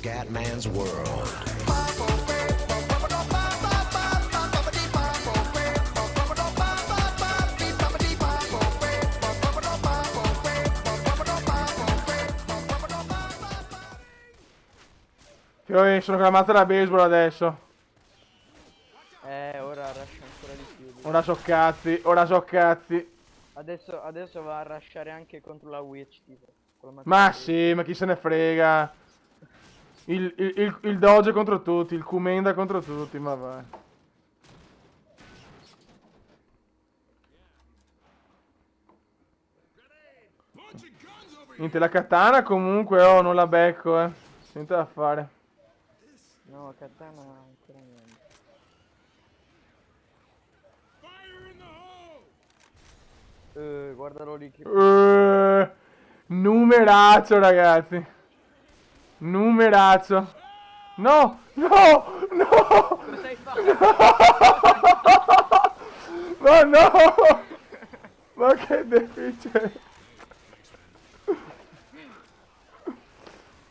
Scatman's World. Io sono con la mazza da baseball adesso. Ora rusha ancora di più. Ora so cazzi, ora so cazzi. Adesso va a rushare anche contro la Witch, tipo. Con la mazza Ma da sì, ma chi se ne frega. Il Doge contro tutti, il Kumenda contro tutti, ma vai. Niente, la katana comunque, oh, non la becco, niente da fare. No, katana ancora niente. Guardalo lì che... Numerazzo, ragazzi. Numerazzo. No, no, no. Cosa hai fatto? Ma no. Ma che deficiente.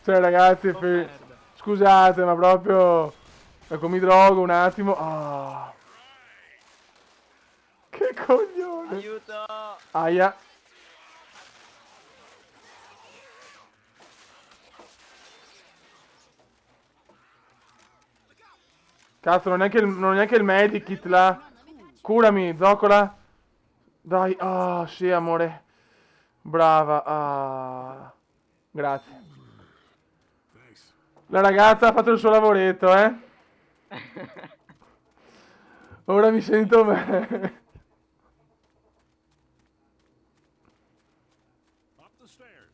Cioè, ragazzi, Oh, merda. scusate, ma proprio... Ecco, mi drogo un attimo. Ah. Che coglione. Aiuto! Aia. Cazzo, non è neanche il medikit là. Curami, zoccola. Dai, ah, sì, amore. Brava, ah. Grazie. La ragazza ha fatto il suo lavoretto, Ora mi sento bene. Up the stairs.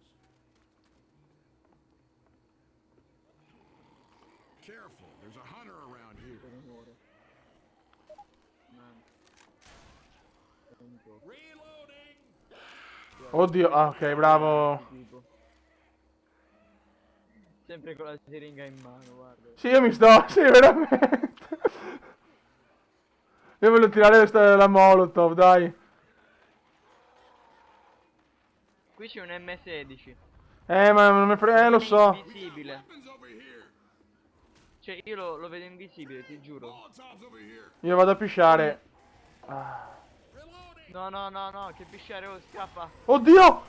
Careful, there's a hunter around here. Reloading. Oddio, ah, ok, bravo. Tipo. Sempre con la siringa in mano, guarda. Sì, io mi sto, sì, veramente. Io voglio tirare la Molotov, dai. Qui c'è un M16. Ma non mi frega, lo so. Invisibile. Weapons over here. Cioè, io lo vedo invisibile, ti giuro. Molotovs over here. Io vado a pisciare. Ah. Reloading. No, che pisciare, oh, scappa. Oddio!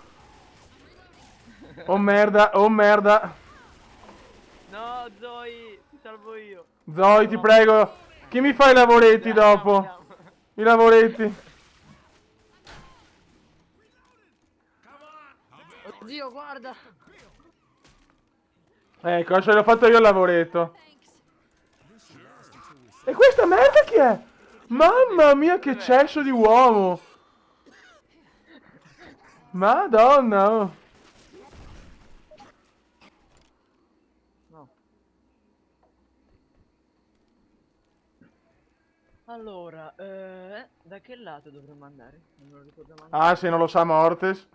Oh merda, oh merda. No, Zoe, ti salvo io. Zoe, ti prego. Chi mi fa i lavoretti dopo? Andiamo. I lavoretti. Oddio, guarda. Ecco, adesso l'ho fatto io il lavoretto. E questa merda chi è? Mamma mia, che cesso di uomo. Madonna. Oh. No. Allora, da che lato dovremmo andare? Non me lo ricordo mai. Ah, se non lo sa Mortes.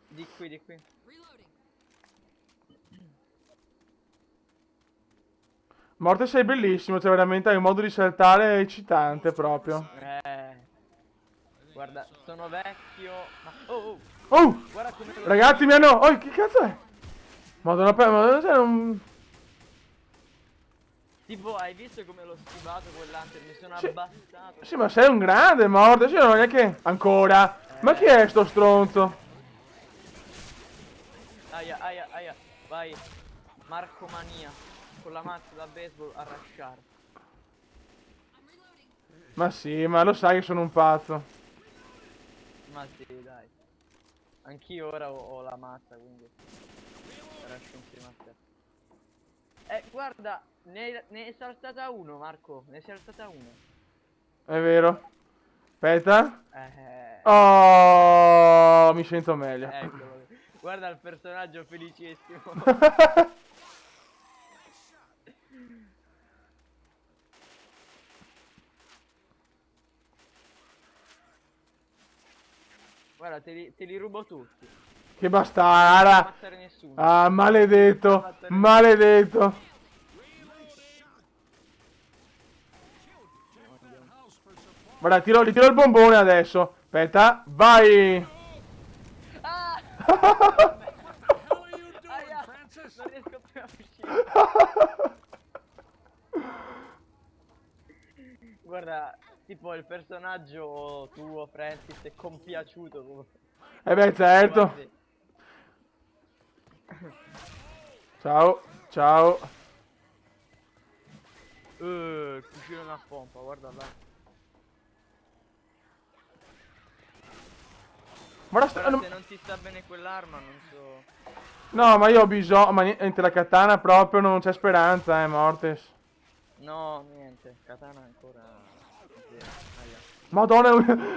Di qui, di qui. Mortes sei bellissimo, cioè veramente hai un modo di saltare eccitante proprio. Guarda, sono vecchio. Ma... Oh, Oh! guarda come lo... Ragazzi mi hanno... Oh, che cazzo è? Madonna, madonna, cioè non... Tipo, hai visto come l'ho schivato quell'hunter? Mi sono Sì. abbassato. Sì, ma sei un grande, Mortes. Io non ho neanche... Ancora? Ma chi è sto stronzo? Aia. Vai. Marco Mania. Con la mazza da baseball a rushare. Ma sì, ma lo sai che sono un pazzo. Ma sì, dai. Anch'io ora ho la mazza, quindi rush insieme a te. Guarda, ne è saltata uno, Marco. Ne è saltata uno. È vero. Aspetta. Eh, Oh, mi sento meglio. Eccolo. Guarda il personaggio felicissimo. Guarda, te li rubo tutti. Che Non bastarda. ammazzare nessuno. Ah, maledetto. Maledetto. Guarda, gli tiro il bombone adesso. Aspetta, vai. Ah! What the hell are you doing, Aia! Francis? Non riesco più a uscire. Guarda, tipo il personaggio tuo, Francis, è compiaciuto. Eh beh, certo. Guardi. Ciao, ciao. Cucino a pompa, guarda là. Guarda, Però se non ti sta bene quell'arma, non so. no, ma io ho bisogno, ma niente, la katana proprio non c'è speranza, Mortis. No, niente, katana ancora. Zero. Aia. Madonna,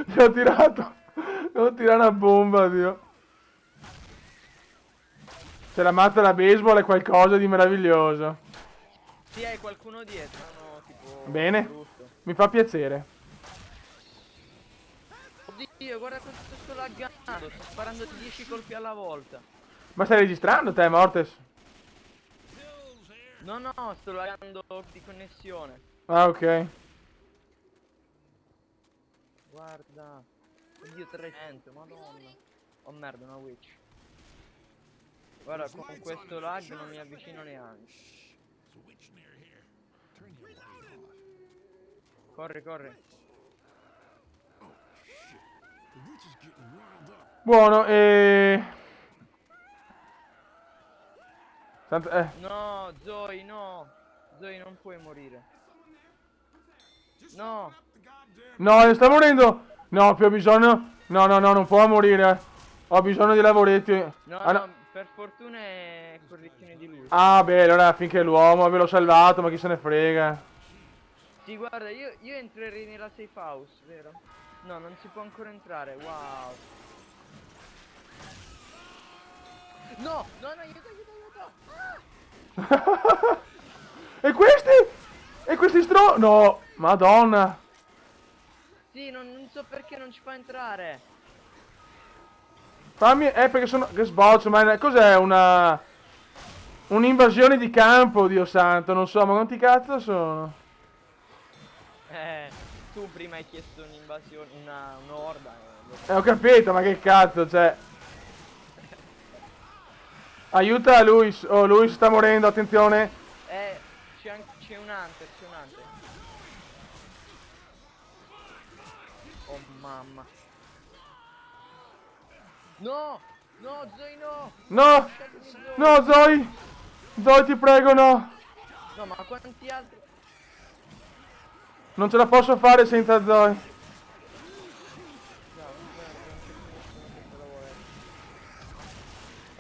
gli ho tirato. Gli ho tirato una bomba, Dio. Se la mazza da baseball è qualcosa di meraviglioso. Sì, hai qualcuno dietro, no, tipo. Bene. Brutto. Mi fa piacere. Oddio, guarda quanto sto laggando, sto sparando 10 colpi alla volta. Ma stai registrando te, Mortis? No, no, sto laggando di connessione. Ah, ok. Guarda. Oddio, 300, madonna. Oh merda, una witch. Guarda, con questo lag non mi avvicino neanche. Corri, corri. Buono, No, Zoe, no. Zoe, non puoi morire. No. No, sta morendo. No, più ho bisogno. No, no, no, non può morire. Ho bisogno di lavoretti. No, Ah, no, per fortuna è correzione di lui. Ah, beh, allora finché l'uomo ve l'ho salvato, ma chi se ne frega. Sì, guarda, io entrerei nella safe house, vero? No, non si può ancora entrare, wow. No, no, no, aiuto, aiuto, aiuto. E questi? E questi No, madonna. Sì, non so perché non ci fa entrare. Fammi, perché sono, che sboccio, ma cos'è un'invasione di campo, Dio santo, non so, ma quanti cazzo sono? Tu prima hai chiesto un'invasione, un'orda. Ho capito, ma che cazzo, cioè. Aiuta Luis, oh, Luis sta morendo, attenzione. C'è un hunter, c'è un hunter. Oh mamma. No, no, Zoe no. No, Lasciatemi Zoe. no, Zoe. Zoe, ti prego, no. No, ma quanti altri? Non ce la posso fare senza Zoe. No, merda, non c'è più nessuno che se la vuole.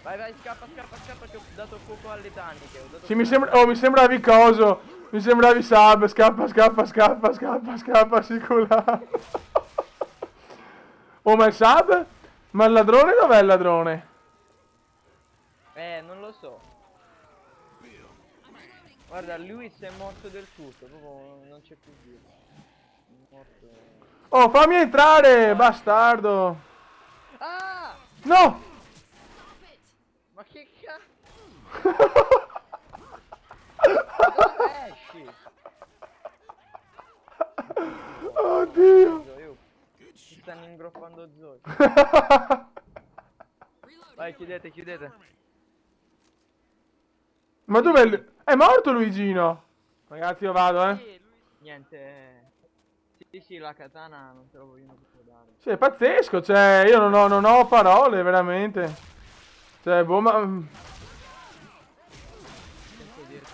Vai, vai, scappa, scappa, scappa, che ho dato fuoco alle taniche. Sì, mi sembravi coso. Mi sembravi sub. Scappa, scappa, scappa, scappa, scappa, sicura. Oh, ma il sub? Ma il ladrone dov'è il ladrone? Non lo so. Guarda, Luis è morto del tutto, proprio non c'è più vita. È morto. Oh, fammi entrare, bastardo. Ah! No! Ma che cazzo? Dove esci? Oddio. Zoe, ci stanno ingroppando Zoe. Vai, chiudete, chiudete. Ma dov'è È morto Luigino. Ragazzi, io vado, Sì, lui... Niente. Sì, sì, la katana non te lo vogliono più dare. Sì, è pazzesco, cioè, io non ho parole, veramente. Cioè, boh, ma... Senza dire.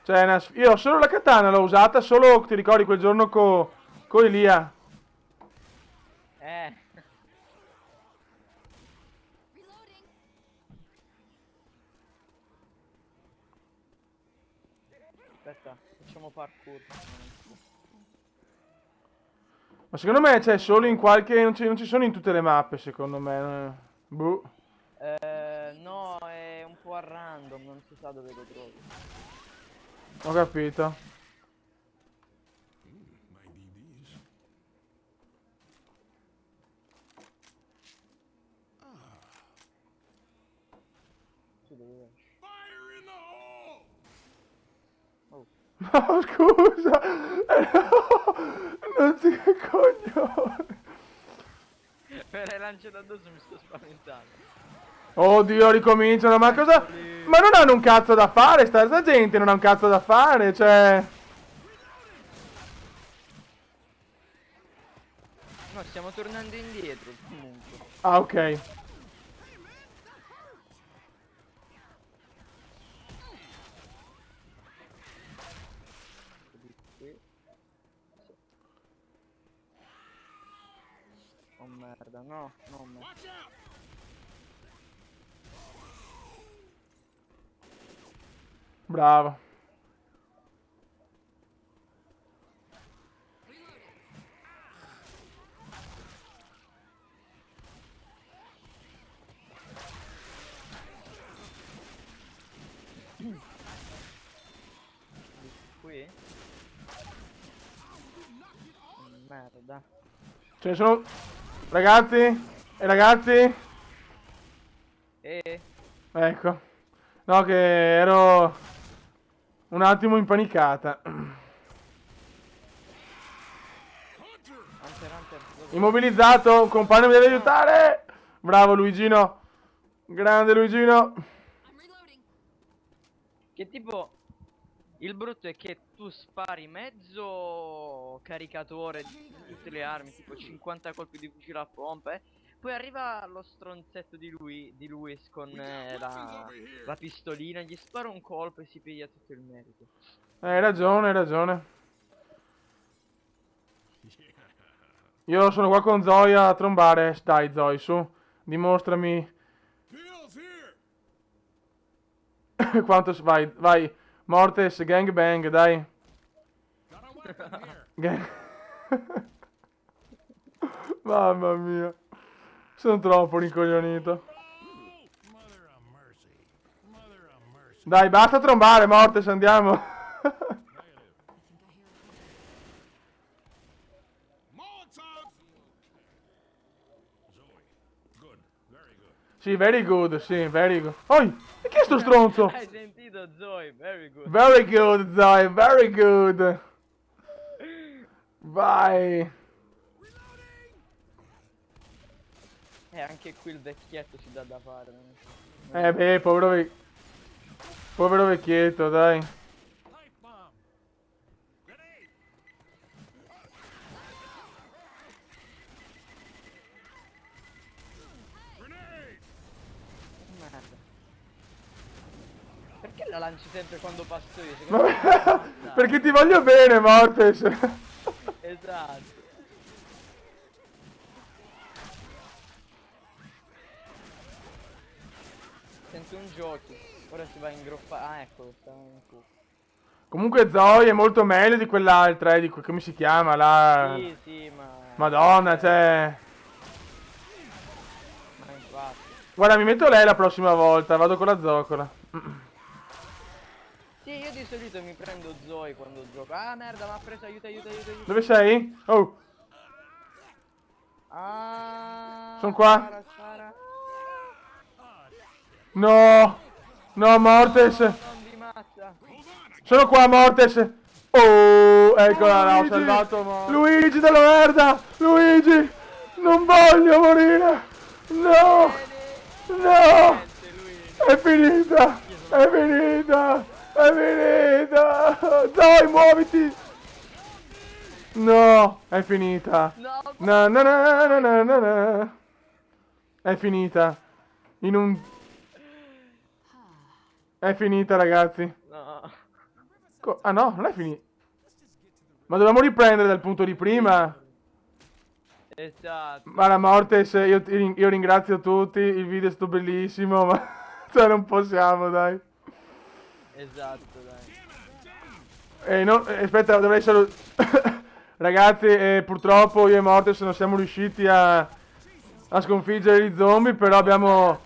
Cioè, io solo la katana l'ho usata, solo, ti ricordi, quel giorno con Elia. Aspetta, facciamo parkour. Ma secondo me c'è solo in qualche... Non ci sono in tutte le mappe, secondo me. Boh. No, è un po' a random, non si sa dove lo trovi. Ho capito. Tu dove esci? Fire in the hole! Oh. No, scusa. No, non si... Che coglione. Per le lance d'addosso mi sto spaventando. Oddio, ricominciano, ma cosa? Ma non hanno un cazzo da fare, sta gente non ha un cazzo da fare, cioè... No, stiamo tornando indietro, comunque. Ah, ok. Oh merda, no, no, merda. Watch out! Bravo. Qui? Merda. Ce ne sono... Ragazzi? E ragazzi? Ecco. No, che ero... un attimo impanicata. Hunter, Hunter, dove- Immobilizzato, un compagno mi deve aiutare! Bravo Luigino. Grande Luigino. Che tipo, il brutto è che tu spari mezzo caricatore di tutte le armi, tipo 50 colpi di fucile a pompa, poi arriva lo stronzetto di Luis con la pistolina, gli spara un colpo e si piglia tutto il merito. Hai ragione, hai ragione. Io sono qua con Zoya a trombare. Dai Zoe, su. Dimostrami Pills here! quanto... Vai, vai. Mortes, gangbang, dai. Got a weapon here! Gang... Mamma mia. Sono troppo rincoglionito. Mother of mercy. Mother of mercy. Dai, basta trombare, Mortes, andiamo. Molotov! Zoe. Good. Very good. Sì, very good, sì, very good. Oi, e chi è sto stronzo? Hai sentito Zoe? Very good. Very good, Zoe, very good. Vai. Anche qui il vecchietto ci dà da fare. Beh, povero vecchietto, dai. Pipe bomb. Grenade! Grenade! Merda. Perché la lanci sempre quando passo io? Secondo me non Vabbè, basta. perché ti voglio bene, Mortes. Esatto. Sento un giochi. Ora si va a ingroppare. Ah, ecco, sta in culo. Comunque Zoe è molto meglio di quell'altra, di come si chiama, la... Sì, sì, ma... Madonna, cioè... Ma infatti. Guarda, mi metto lei la prossima volta, vado con la zoccola. Sì, io di solito mi prendo Zoe quando gioco. Ah, merda, mi ha preso, aiuto, aiuto, aiuto, aiuto. Dove sei? Oh, Ah, Son qua. Spara, spara. no! No, Mortes! Non di mazza. Sono qua, Mortes! Oh, eccola, l'ho salvato, Luigi della merda! Luigi! Non voglio morire! No! No! Niente, lui. È finita! È finita! È finita! Dai, muoviti! No! È finita! No, No, no, no, no, no, no, no. È finita. In un... È finita, ragazzi. no. Ah no, non è finita. Ma dovevamo riprendere dal punto di prima. Esatto. Ma la Mortes, io ringrazio tutti, il video è stato bellissimo, ma... Cioè non possiamo, dai. Esatto, dai. Aspetta, dovrei solo... Ragazzi, purtroppo io e Mortes non siamo riusciti a sconfiggere gli zombie, però abbiamo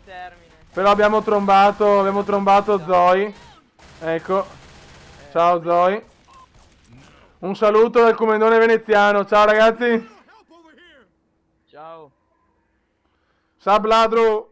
trombato Zoe. Ecco. Ciao Zoe. Un saluto dal comandone veneziano. Ciao ragazzi. Help over here! Ciao. Sab ladro.